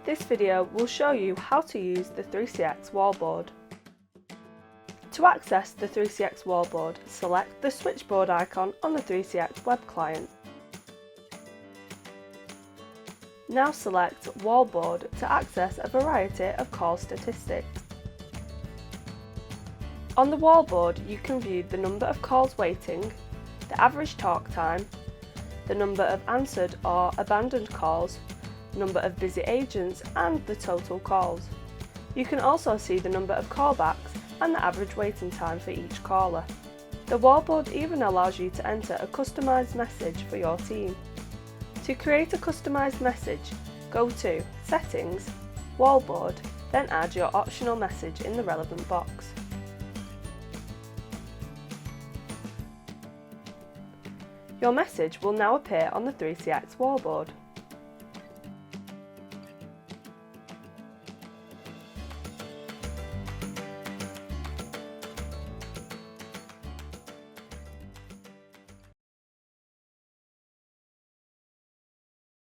This video will show you how to use the 3CX Wallboard. To access the 3CX Wallboard, select the switchboard icon on the 3CX web client. Now select Wallboard to access a variety of call statistics. On the Wallboard, you can view the number of calls waiting, the average talk time, the number of answered or abandoned calls, number of busy agents and the total calls. You can also see the number of callbacks and the average waiting time for each caller. The Wallboard even allows you to enter a customised message for your team. To create a customised message, go to Settings, Wallboard, then add your optional message in the relevant box. Your message will now appear on the 3CX Wallboard.